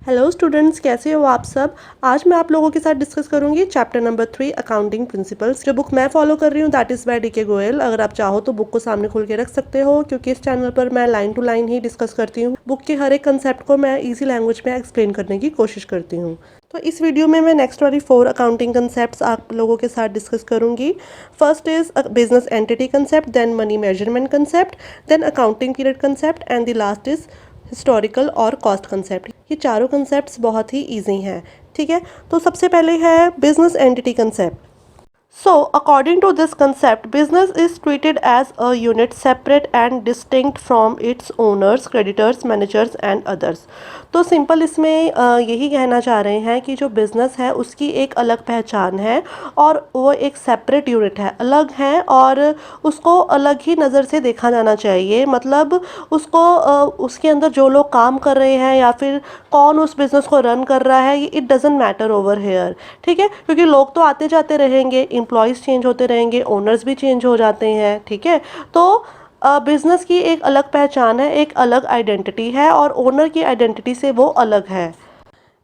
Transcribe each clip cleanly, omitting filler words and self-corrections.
Hello students, कैसे हो आप सब। आज मैं आप लोगों के साथ डिस्कस करूंगी चैप्टर नंबर 3 अकाउंटिंग प्रिंसिपल्स। जो बुक मैं फॉलो कर रही हूँ that is by DK Goel. अगर आप चाहो तो बुक को सामने खोल के रख सकते हो, क्योंकि इस चैनल पर मैं लाइन टू लाइन ही डिस्कस करती हूँ। बुक के हर एक कंसेप्ट को मैं ईजी लैंग्वेज में एक्सप्लेन करने की कोशिश करती हूँ। तो इस वीडियो में मैं नेक्स्ट वाली 4 अकाउंटिंग कंसेप्ट्स आप लोगों के साथ डिस्कस करूंगी। First is business entity concept, then money measurement concept, then accounting period concept and the last is historical और कॉस्ट कंसेप्ट। ये चारों कंसेप्ट्स बहुत ही ईजी हैं। ठीक है, तो सबसे पहले है business entity concept. So, according to this concept, business is treated as a unit separate and distinct from its owners, creditors, managers and others. तो सिंपल इसमें यही कहना चाह रहे हैं कि जो बिज़नेस है उसकी एक अलग पहचान है और वो एक सेपरेट यूनिट है, अलग है और उसको अलग ही नज़र से देखा जाना चाहिए। मतलब उसको उसके अंदर जो लोग काम कर रहे हैं या फिर कौन उस बिज़नेस को रन कर रहा है, it doesn't matter over here. ठीक है, क्योंकि लोग तो आते जाते रहेंगे, एम्प्लॉयज़ चेंज होते रहेंगे, ओनर्स भी चेंज हो जाते हैं। ठीक है, तो बिज़नेस की एक अलग पहचान है, एक अलग आइडेंटिटी है और ओनर की आइडेंटिटी से वो अलग है।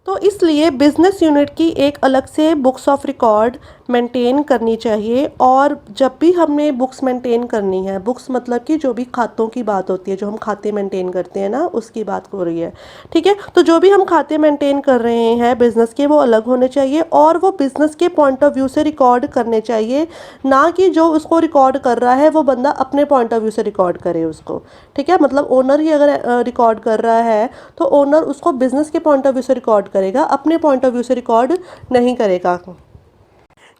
तो इसलिए बिज़नेस यूनिट की एक अलग से बुक्स ऑफ रिकॉर्ड मेंटेन करनी चाहिए। और जब भी हमने बुक्स मेंटेन करनी है, बुक्स मतलब कि जो भी खातों की बात होती है, जो हम खाते मेंटेन करते हैं ना, उसकी बात हो रही है। ठीक है, तो जो भी हम खाते मेंटेन कर रहे हैं बिज़नेस के, वो अलग होने चाहिए और वो बिज़नेस के पॉइंट ऑफ व्यू से रिकॉर्ड करने चाहिए, ना कि जो उसको रिकॉर्ड कर रहा है वो बंदा अपने पॉइंट ऑफ व्यू से रिकॉर्ड करे उसको। ठीक है, मतलब ओनर ही अगर रिकॉर्ड कर रहा है तो ओनर उसको बिज़नेस के पॉइंट ऑफ व्यू से रिकॉर्ड करेगा, अपने पॉइंट ऑफ व्यू से रिकॉर्ड नहीं करेगा।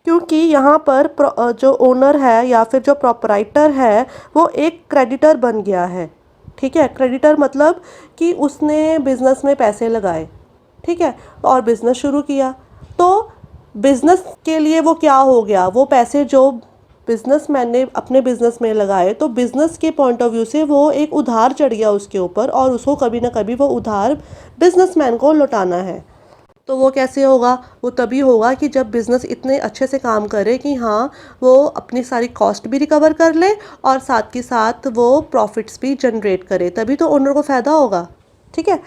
क्योंकि यहाँ पर जो ओनर है या फिर जो प्रोपराइटर है वो एक क्रेडिटर बन गया है। ठीक है, क्रेडिटर मतलब कि उसने बिज़नेस में पैसे लगाए। ठीक है, और बिज़नेस शुरू किया, तो बिज़नेस के लिए वो क्या हो गया, वो पैसे जो बिजनेसमैन ने अपने बिजनेस में लगाए, तो बिजनेस के पॉइंट ऑफ व्यू से वो एक उधार चढ़ गया उसके ऊपर और उसको कभी ना कभी वो उधार बिजनेसमैन को लौटाना है। तो वो कैसे होगा, वो तभी होगा कि जब बिज़नेस इतने अच्छे से काम करे कि हाँ, वो अपनी सारी कॉस्ट भी रिकवर कर ले और साथ के साथ वो प्रॉफिट्स भी जनरेट करे, तभी तो ओनर को फ़ायदा होगा। ठीक है,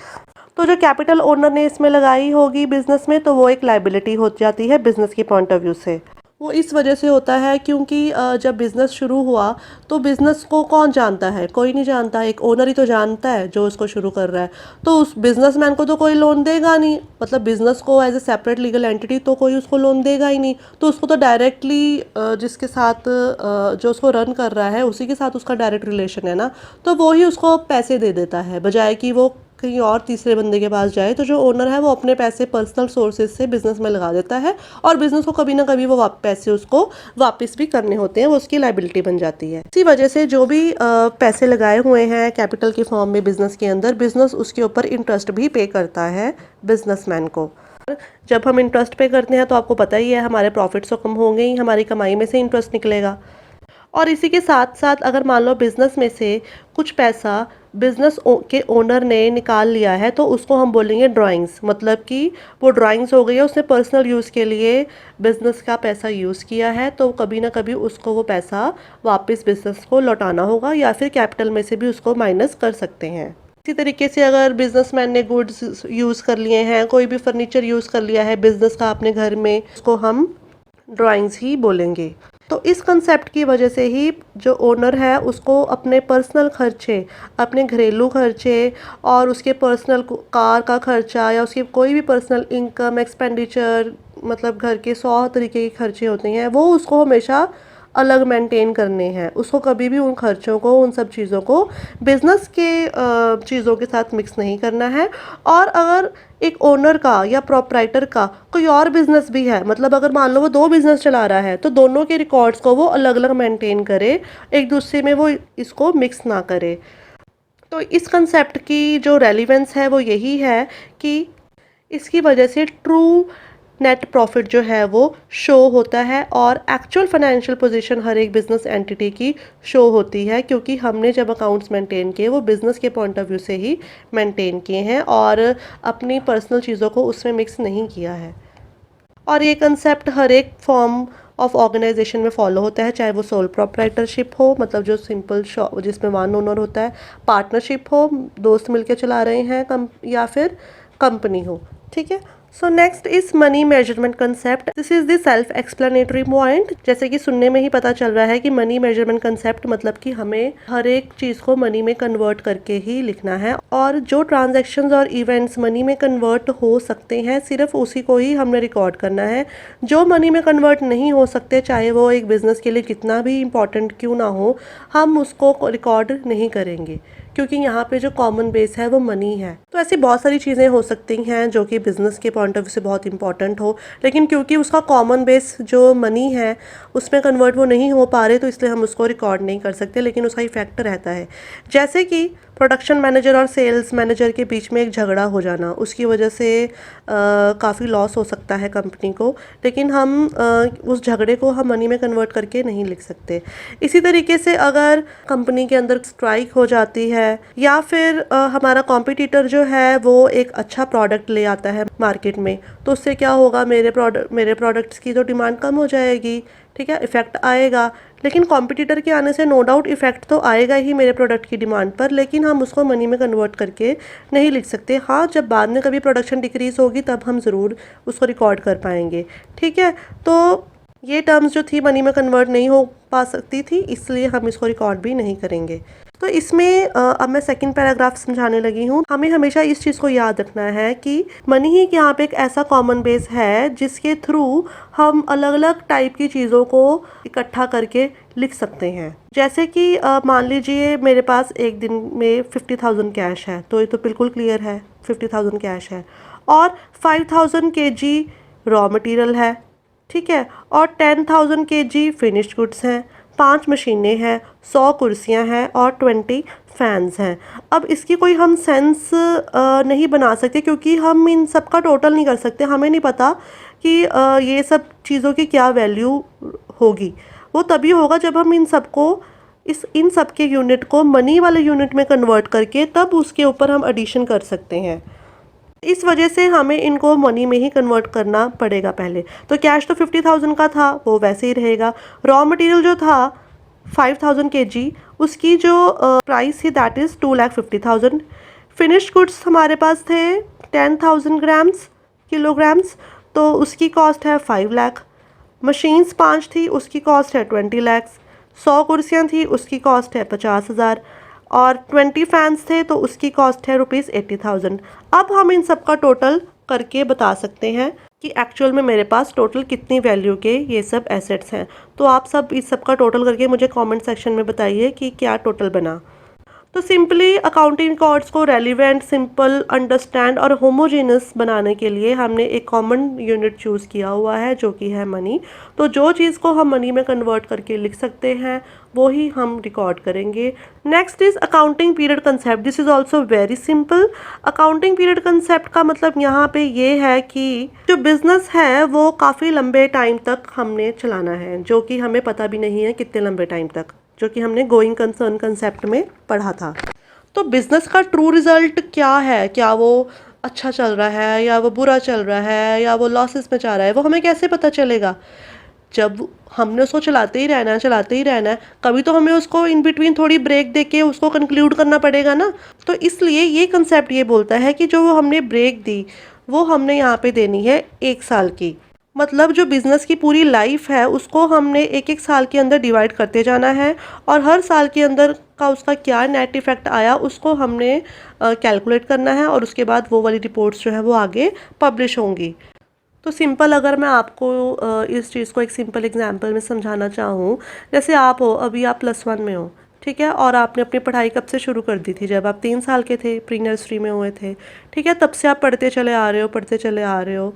तो जो कैपिटल ओनर ने इसमें लगाई होगी बिज़नेस में, तो वो एक लाइबिलिटी हो जाती है बिज़नेस के पॉइंट ऑफ व्यू से। वो इस वजह से होता है क्योंकि जब बिज़नेस शुरू हुआ तो बिज़नेस को कौन जानता है, कोई नहीं जानता, एक ओनर ही तो जानता है जो उसको शुरू कर रहा है। तो उस बिज़नेसमैन को तो कोई लोन देगा नहीं, मतलब बिज़नेस को as a separate legal entity तो कोई उसको लोन देगा ही नहीं। तो उसको तो डायरेक्टली जिसके साथ जो उसको रन कर रहा है उसी के साथ उसका डायरेक्ट रिलेशन है ना, तो वो ही उसको पैसे दे देता है, बजाय कि वो कहीं और तीसरे बंदे के पास जाए। तो जो ओनर है वो अपने पैसे पर्सनल सोर्सेज से बिज़नेस में लगा देता है और बिज़नेस को कभी ना कभी वो पैसे उसको वापस भी करने होते हैं, वो उसकी लाइबिलिटी बन जाती है। इसी वजह से जो भी पैसे लगाए हुए हैं कैपिटल के फॉर्म में बिज़नेस के अंदर, बिज़नेस उसके ऊपर इंटरेस्ट भी पे करता है बिजनेसमैन को। जब हम इंटरेस्ट पे करते हैं तो आपको पता ही है हमारे प्रॉफिट्स तो कम होंगे ही, हमारी कमाई में से इंटरेस्ट निकलेगा। और इसी के साथ साथ अगर मान लो बिज़नेस में से कुछ पैसा बिज़नेस के ओनर ने निकाल लिया है, तो उसको हम बोलेंगे ड्राइंग्स। मतलब कि वो ड्राइंग्स हो गई है, उसने पर्सनल यूज़ के लिए बिज़नेस का पैसा यूज़ किया है, तो कभी ना कभी उसको वो पैसा वापस बिज़नेस को लौटाना होगा या फिर कैपिटल में से भी उसको माइनस कर सकते हैं। इसी तरीके से अगर बिजनेसमैन ने गुड्स यूज़ कर लिए हैं, कोई भी फर्नीचर यूज़ कर लिया है बिज़नेस का अपने घर में, उसको हम ड्राइंग्स ही बोलेंगे। तो इस कंसेप्ट की वजह से ही जो ओनर है उसको अपने पर्सनल खर्चे, अपने घरेलू खर्चे और उसके पर्सनल कार का खर्चा या उसके कोई भी पर्सनल इनकम एक्सपेंडिचर, मतलब घर के 100 तरीके के खर्चे होते हैं, वो उसको हमेशा अलग मेंटेन करने हैं। उसको कभी भी उन खर्चों को, उन सब चीज़ों को बिज़नेस के चीज़ों के साथ मिक्स नहीं करना है। और अगर एक ओनर का या प्रोपराइटर का कोई और बिज़नेस भी है, मतलब अगर मान लो वो 2 बिज़नेस चला रहा है, तो दोनों के रिकॉर्ड्स को वो अलग अलग मेंटेन करे, एक दूसरे में वो इसको मिक्स ना करे। तो इस कंसेप्ट की जो रेलिवेंस है वो यही है कि इसकी वजह से ट्रू नेट प्रॉफिट जो है वो शो होता है और एक्चुअल फाइनेंशियल पोजीशन हर एक बिजनेस एंटिटी की शो होती है, क्योंकि हमने जब अकाउंट्स मेंटेन किए वो बिज़नेस के पॉइंट ऑफ व्यू से ही मेंटेन किए हैं और अपनी पर्सनल चीज़ों को उसमें मिक्स नहीं किया है। और ये कंसेप्ट हर एक फॉर्म ऑफ ऑर्गेनाइजेशन में फॉलो होता है, चाहे वो सोल प्रोप्राइटरशिप हो, मतलब जो सिंपल जिसमें वन ओनर होता है, पार्टनरशिप हो, दोस्त मिलके चला रहे हैं कम, या फिर कंपनी हो। ठीक है, so next is money measurement concept. This is the self explanatory point. जैसे कि सुनने में ही पता चल रहा है कि मनी मेजरमेंट कंसेप्ट मतलब कि हमें हर एक चीज को मनी में कन्वर्ट करके ही लिखना है, और जो ट्रांजैक्शंस और इवेंट्स मनी में कन्वर्ट हो सकते हैं सिर्फ उसी को ही हमने रिकॉर्ड करना है। जो मनी में कन्वर्ट नहीं हो सकते, चाहे वो एक बिजनेस के लिए कितना भी इंपॉर्टेंट क्यों ना हो, हम उसको रिकॉर्ड नहीं करेंगे, क्योंकि यहाँ पे जो कॉमन बेस है वो मनी है। तो ऐसी बहुत सारी चीज़ें हो सकती हैं जो कि बिज़नेस के पॉइंट ऑफ व्यू से बहुत इंपॉर्टेंट हो, लेकिन क्योंकि उसका कॉमन बेस जो मनी है उसमें कन्वर्ट वो नहीं हो पा रहे, तो इसलिए हम उसको रिकॉर्ड नहीं कर सकते, लेकिन उसका इफेक्ट रहता है। जैसे कि प्रोडक्शन मैनेजर और सेल्स मैनेजर के बीच में एक झगड़ा हो जाना, उसकी वजह से काफ़ी लॉस हो सकता है कंपनी को, लेकिन हम उस झगड़े को हम मनी में कन्वर्ट करके नहीं लिख सकते। इसी तरीके से अगर कंपनी के अंदर स्ट्राइक हो जाती है, या फिर हमारा कॉम्पिटिटर जो है वो एक अच्छा प्रोडक्ट ले आता है मार्केट में, तो उससे क्या होगा, मेरे प्रोडक्ट्स की तो डिमांड कम हो जाएगी। ठीक है, इफेक्ट आएगा, लेकिन कॉम्पिटिटर के आने से नो डाउट इफेक्ट तो आएगा ही मेरे प्रोडक्ट की डिमांड पर, लेकिन हम उसको मनी में कन्वर्ट करके नहीं लिख सकते। हाँ, जब बाद में कभी प्रोडक्शन डिक्रीज होगी तब हम ज़रूर उसको रिकॉर्ड कर पाएंगे। ठीक है, तो ये टर्म्स जो थी मनी में कन्वर्ट नहीं हो पा सकती थी, इसलिए हम इसको रिकॉर्ड भी नहीं करेंगे। तो इसमें अब मैं सेकंड पैराग्राफ समझाने लगी हूँ। हमें हमेशा इस चीज़ को याद रखना है कि मनी ही यहाँ पे एक ऐसा कॉमन बेस है जिसके थ्रू हम अलग अलग टाइप की चीज़ों को इकट्ठा करके लिख सकते हैं। जैसे कि मान लीजिए मेरे पास एक दिन में 50,000 कैश है, तो ये तो बिल्कुल क्लियर है 50,000 कैश है, और 5,000 kg रॉ मटेरियल है। ठीक है, और 10,000 kg फिनिश्ड गुड्स हैं, 5 मशीनें हैं, 100 कुर्सियां हैं और 20 फैंस हैं। अब इसकी कोई हम सेंस नहीं बना सकते, क्योंकि हम इन सब का टोटल नहीं कर सकते। हमें नहीं पता कि ये सब चीज़ों की क्या वैल्यू होगी। वो तभी होगा जब हम इन सब के यूनिट को मनी वाले यूनिट में कन्वर्ट करके तब उसके ऊपर हम एडिशन कर सकते हैं। इस वजह से हमें इनको मनी में ही कन्वर्ट करना पड़ेगा पहले। तो कैश तो 50,000 का था, वो वैसे ही रहेगा। रॉ मटेरियल जो था 5,000 kg, उसकी जो प्राइस थी दैट इज़ 2,50,000। फिनिश्ड गुड्स हमारे पास थे 10,000 किलोग्राम्स, तो उसकी कॉस्ट है 5 लाख। मशीन्स 5 थी, उसकी कॉस्ट है 20 लाख। 100 कुर्सियाँ थी, उसकी कॉस्ट है 50,000, और 20 फैंस थे तो उसकी कॉस्ट है ₹80,000। अब हम इन सब का टोटल करके बता सकते हैं कि एक्चुअल में मेरे पास टोटल कितनी वैल्यू के ये सब एसेट्स हैं। तो आप सब इस सब का टोटल करके मुझे कमेंट सेक्शन में बताइए कि क्या टोटल बना। तो सिंपली अकाउंटिंग रिकॉर्ड्स को रेलिवेंट, सिंपल, अंडरस्टैंड और होमोजेनस बनाने के लिए हमने एक कॉमन यूनिट चूज़ किया हुआ है जो कि है मनी। तो जो चीज़ को हम मनी में कन्वर्ट करके लिख सकते हैं वो ही हम रिकॉर्ड करेंगे। Next is accounting period concept. This is also very simple. Accounting period concept का मतलब यहाँ पे ये है कि जो बिजनेस है वो काफ़ी लंबे टाइम तक हमने चलाना है, जो कि हमें पता भी नहीं है कितने लंबे टाइम तक, जो कि हमने गोइंग कंसर्न कंसेप्ट में पढ़ा था। तो बिजनेस का ट्रू रिजल्ट क्या है, क्या वो अच्छा चल रहा है या वो बुरा चल रहा है या वो लॉसेस में जा रहा है, वो हमें कैसे पता चलेगा? जब हमने उसको चलाते ही रहना है, कभी तो हमें उसको इन बिटवीन थोड़ी ब्रेक देके उसको कंक्लूड करना पड़ेगा ना। तो इसलिए ये कंसेप्ट ये बोलता है कि जो हमने ब्रेक दी वो हमने यहाँ पे देनी है 1 साल की। मतलब जो बिज़नेस की पूरी लाइफ है उसको हमने 1-1 साल के अंदर डिवाइड करते जाना है, और हर साल के अंदर का उसका क्या नेट इफ़ेक्ट आया उसको हमने कैलकुलेट करना है, और उसके बाद वो वाली रिपोर्ट्स जो है वो आगे पब्लिश होंगी। तो सिंपल अगर मैं आपको इस चीज़ को एक सिंपल एग्जांपल में समझाना चाहूँ, जैसे आप हो, अभी आप +1 में हो, ठीक है, और आपने अपनी पढ़ाई कब से शुरू कर दी थी? जब आप 3 साल के थे, प्री नर्सरी में हुए थे, ठीक है, तब से आप पढ़ते चले आ रहे हो।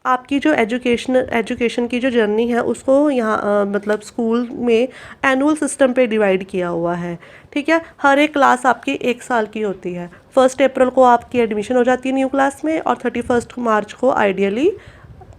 आपकी जो एजुकेशन की जो जर्नी है उसको यहाँ मतलब स्कूल में एनुअल सिस्टम पे डिवाइड किया हुआ है। ठीक है, हर एक क्लास आपकी 1 साल की होती है। 1 अप्रैल को आपकी एडमिशन हो जाती है न्यू क्लास में, और 31 मार्च को आइडियली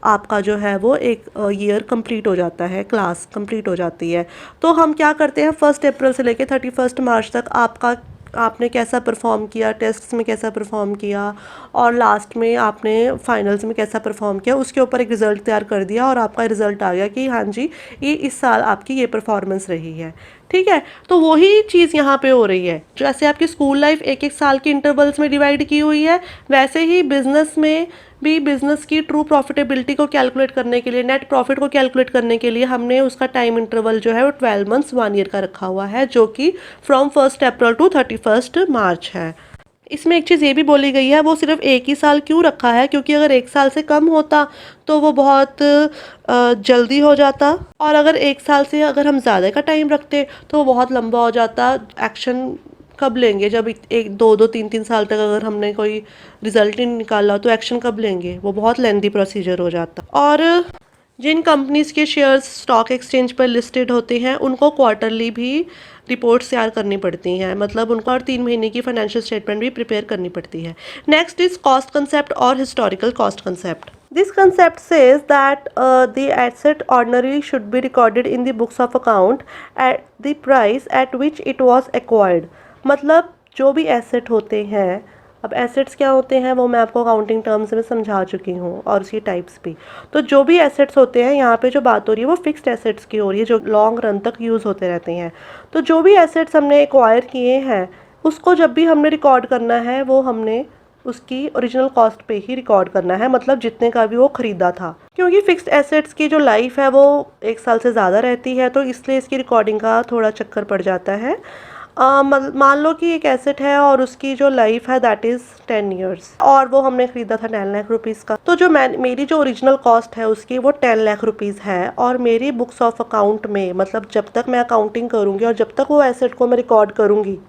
आपका जो है वो एक ईयर कंप्लीट हो जाता है, क्लास कंप्लीट हो जाती है। तो हम क्या करते हैं, 1 अप्रैल से लेकर 31 मार्च तक आपका आपने कैसा परफॉर्म किया, टेस्ट्स में कैसा परफॉर्म किया और लास्ट में आपने फाइनल्स में कैसा परफॉर्म किया, उसके ऊपर एक रिज़ल्ट तैयार कर दिया और आपका रिज़ल्ट आ गया कि हाँ जी ये इस साल आपकी ये परफॉर्मेंस रही है। ठीक है, तो वही चीज़ यहाँ पे हो रही है। जैसे आपकी स्कूल लाइफ एक एक साल के इंटरवल्स में डिवाइड की हुई है, वैसे ही बिजनेस में भी बिजनेस की ट्रू प्रॉफिटेबिलिटी को कैलकुलेट करने के लिए, नेट प्रॉफिट को कैलकुलेट करने के लिए हमने उसका टाइम इंटरवल जो है वो 12 मंथ्स 1 ईयर का रखा हुआ है, जो कि फ्रॉम 1 अप्रैल टू 31 मार्च है। इसमें एक चीज़ ये भी बोली गई है, वो सिर्फ एक ही साल क्यों रखा है, क्योंकि अगर एक साल से कम होता तो वो बहुत जल्दी हो जाता, और अगर एक साल से अगर हम ज़्यादा का टाइम रखते तो वो बहुत लंबा हो जाता। एक्शन कब लेंगे, जब एक दो दो तीन तीन साल तक अगर हमने कोई रिजल्ट नहीं निकाला तो एक्शन कब लेंगे, वो बहुत लेंदी प्रोसीजर हो जाता। और जिन कंपनीज के शेयर्स स्टॉक एक्सचेंज पर लिस्टेड होते हैं उनको क्वार्टरली भी रिपोर्ट्स तैयार करनी पड़ती हैं, मतलब उनको हर 3 महीने की फाइनेंशियल स्टेटमेंट भी प्रिपेयर करनी पड़ती है। नेक्स्ट इज कॉस्ट कंसेप्ट और historical cost concept. This concept says that the asset ordinarily should be recorded in the books of account at the price at which it was acquired। मतलब जो भी asset होते हैं, अब assets क्या होते हैं वो मैं आपको अकाउंटिंग टर्म्स में समझा चुकी हूँ, और उसकी टाइप्स भी। तो जो भी एसेट्स होते हैं, यहाँ पे जो बात हो रही है वो फिक्स्ड एसेट्स की हो रही है, जो लॉन्ग रन तक यूज़ होते रहते हैं। तो जो भी एसेट्स हमने एक्वायर किए हैं उसको जब भी हमने रिकॉर्ड करना है वो हमने उसकी ओरिजिनल कॉस्ट पे ही रिकॉर्ड करना है, मतलब जितने का भी वो ख़रीदा था। क्योंकि फिक्स्ड एसेट्स की जो लाइफ है वो 1 साल से ज़्यादा रहती है, तो इसलिए इसकी रिकॉर्डिंग का थोड़ा चक्कर पड़ जाता है। मान लो कि एक एसेट है और उसकी जो लाइफ है दैट इज़ 10 ईयर्स, और वो हमने ख़रीदा था 10 लाख रुपीज़ का। तो जो मेरी जो ओरिजिनल कॉस्ट है उसकी वो 10 लाख रुपीज़ है, और मेरी बुक्स ऑफ अकाउंट में, मतलब जब तक मैं अकाउंटिंग करूँगी और जब तक वो एसेट को मैं रिकॉर्ड करूँगी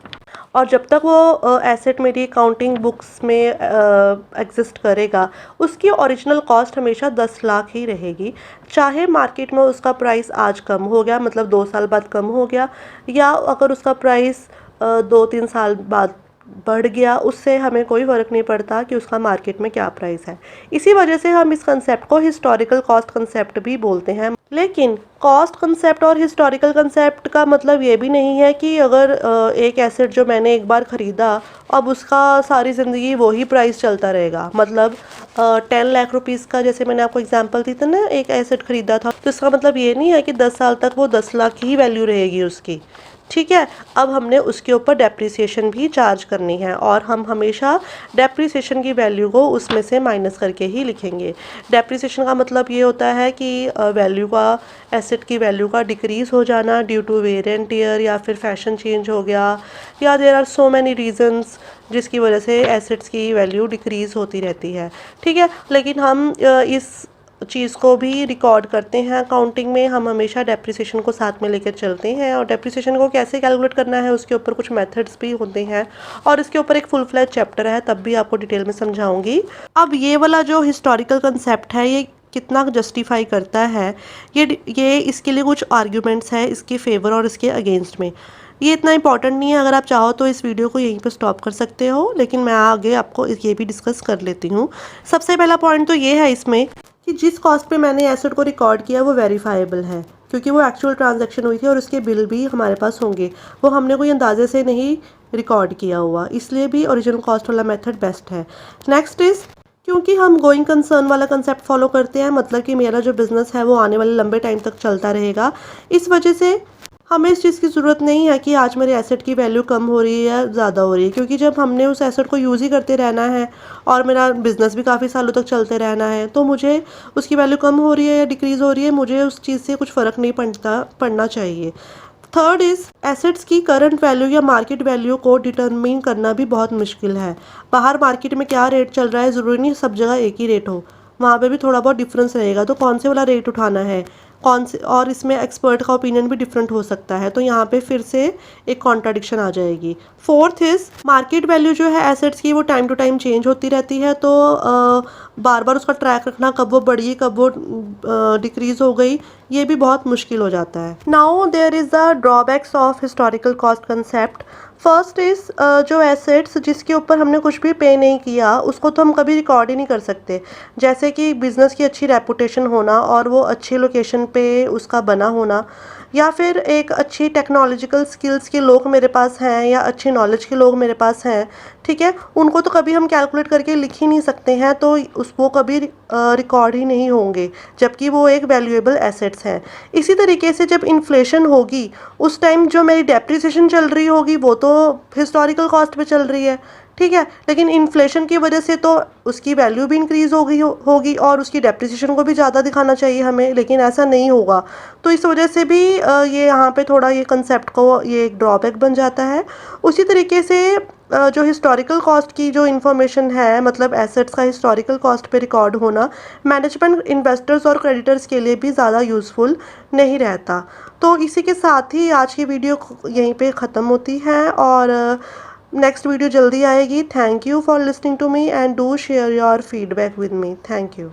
और जब तक वो एसेट मेरी अकाउंटिंग बुक्स में एग्जिस्ट करेगा, उसकी ओरिजिनल कॉस्ट हमेशा 10 लाख ही रहेगी। चाहे मार्केट में उसका प्राइस आज कम हो गया, मतलब 2 साल बाद कम हो गया, या अगर उसका प्राइस 2-3 साल बाद बढ़ गया, उससे हमें कोई फ़र्क नहीं पड़ता कि उसका मार्केट में क्या प्राइस है। इसी वजह से हम इस कंसेप्ट को हिस्टोरिकल कॉस्ट कंसेप्ट भी बोलते हैं। लेकिन कॉस्ट कंसेप्ट और हिस्टोरिकल कंसेप्ट का मतलब ये भी नहीं है कि अगर एक एसेट जो मैंने एक बार ख़रीदा अब उसका सारी ज़िंदगी वही प्राइस चलता रहेगा। मतलब 10 लाख रुपीज़ का, जैसे मैंने आपको एग्जांपल दी थी ना, एक एसेट ख़रीदा था, तो इसका मतलब ये नहीं है कि 10 साल तक वो 10 लाख ही वैल्यू रहेगी उसकी। ठीक है, अब हमने उसके ऊपर डेप्रिसिएशन भी चार्ज करनी है, और हम हमेशा डेप्रिसिएशन की वैल्यू को उसमें से माइनस करके ही लिखेंगे। डेप्रिसिएशन का मतलब ये होता है कि वैल्यू का, एसेट की वैल्यू का डिक्रीज़ हो जाना due to wear and tear, या फिर फैशन चेंज हो गया, या there are so many reasons जिसकी वजह से एसेट्स की वैल्यू डिक्रीज़ होती रहती है। ठीक है, लेकिन हम इस चीज़ को भी रिकॉर्ड करते हैं अकाउंटिंग में, हम हमेशा डेप्रिसिएशन को साथ में लेकर चलते हैं, और डेप्रिसिएशन को कैसे कैलकुलेट करना है उसके ऊपर कुछ मेथड्स भी होते हैं, और इसके ऊपर एक फुल फ्लैज चैप्टर है, तब भी आपको डिटेल में समझाऊंगी। अब ये वाला जो हिस्टोरिकल कंसेप्ट है ये कितना जस्टिफाई करता है, ये इसके लिए कुछ आर्ग्यूमेंट्स है इसके फेवर और इसके अगेंस्ट में। ये इतना इंपॉर्टेंट नहीं है, अगर आप चाहो तो इस वीडियो को यहीं पर स्टॉप कर सकते हो, लेकिन मैं आगे आपको ये भी डिस्कस कर लेती हूँ। सबसे पहला पॉइंट तो ये है इसमें कि जिस कॉस्ट पे मैंने एसेट को रिकॉर्ड किया वो वेरीफाइबल है, क्योंकि वो एक्चुअल ट्रांजैक्शन हुई थी और उसके बिल भी हमारे पास होंगे, वो हमने कोई अंदाजे से नहीं रिकॉर्ड किया हुआ, इसलिए भी ओरिजिनल कॉस्ट वाला मेथड बेस्ट है। नेक्स्ट इज़, क्योंकि हम गोइंग कंसर्न वाला कंसेप्ट फॉलो करते हैं, मतलब कि मेरा जो बिज़नेस है वो आने वाले लंबे टाइम तक चलता रहेगा, इस वजह से हमें इस चीज़ की ज़रूरत नहीं है कि आज मेरे एसेट की वैल्यू कम हो रही है या ज़्यादा हो रही है, क्योंकि जब हमने उस एसेट को यूज़ ही करते रहना है और मेरा बिज़नेस भी काफ़ी सालों तक चलते रहना है, तो मुझे उसकी वैल्यू कम हो रही है या डिक्रीज़ हो रही है, मुझे उस चीज़ से कुछ फ़र्क नहीं पड़ना चाहिए। थर्ड इज़, एसेट्स की करंट वैल्यू या मार्केट वैल्यू को डिटरमिन करना भी बहुत मुश्किल है। बाहर मार्केट में क्या रेट चल रहा है, ज़रूरी नहीं सब जगह एक ही रेट हो, वहाँ पे भी थोड़ा बहुत डिफरेंस रहेगा, तो कौन से वाला रेट उठाना है, कौन से, और इसमें एक्सपर्ट का ओपिनियन भी डिफरेंट हो सकता है, तो यहाँ पे फिर से एक कॉन्ट्राडिक्शन आ जाएगी। फोर्थ इज़, मार्केट वैल्यू जो है एसेट्स की वो टाइम टू टाइम चेंज होती रहती है, तो बार बार उसका ट्रैक रखना, कब वो बढ़ी कब वो डिक्रीज़ हो गई, ये भी बहुत मुश्किल हो जाता है। Now there is the drawbacks of historical cost concept. First is, जो एसेट्स जिसके ऊपर हमने कुछ भी पे नहीं किया उसको तो हम कभी रिकॉर्ड ही नहीं कर सकते, जैसे कि बिज़नेस की अच्छी रेपुटेशन होना और वो अच्छी लोकेशन पे उसका बना होना, या फिर एक अच्छी टेक्नोलॉजिकल स्किल्स के लोग मेरे पास हैं या अच्छी नॉलेज के लोग मेरे पास हैं, ठीक है, उनको तो कभी हम कैलकुलेट करके लिख ही नहीं सकते हैं, तो उस वो कभी रिकॉर्ड ही नहीं होंगे, जबकि वो एक वैल्यूएबल एसेट्स हैं। इसी तरीके से जब इन्फ्लेशन होगी उस टाइम जो मेरी डेप्रिसिएशन चल रही होगी वो तो हिस्टोरिकल कॉस्ट पे चल रही है, ठीक है, लेकिन इन्फ्लेशन की वजह से तो उसकी वैल्यू भी इंक्रीज़ होगी और उसकी डेप्रिसिएशन को भी ज़्यादा दिखाना चाहिए हमें, लेकिन ऐसा नहीं होगा। तो इस वजह से भी ये यहाँ पे थोड़ा ये कंसेप्ट को ये एक ड्रॉबैक बन जाता है। उसी तरीके से जो हिस्टोरिकल कॉस्ट की जो इन्फॉर्मेशन है, मतलब एसेट्स का हिस्टोरिकल कॉस्ट पे रिकॉर्ड होना मैनेजमेंट, इन्वेस्टर्स और क्रेडिटर्स के लिए भी ज़्यादा यूज़फुल नहीं रहता। तो इसी के साथ ही आज की वीडियो यहीं पे ख़त्म होती है और नेक्स्ट वीडियो जल्दी आएगी। Thank you for listening to me and do share your feedback with me. Thank you.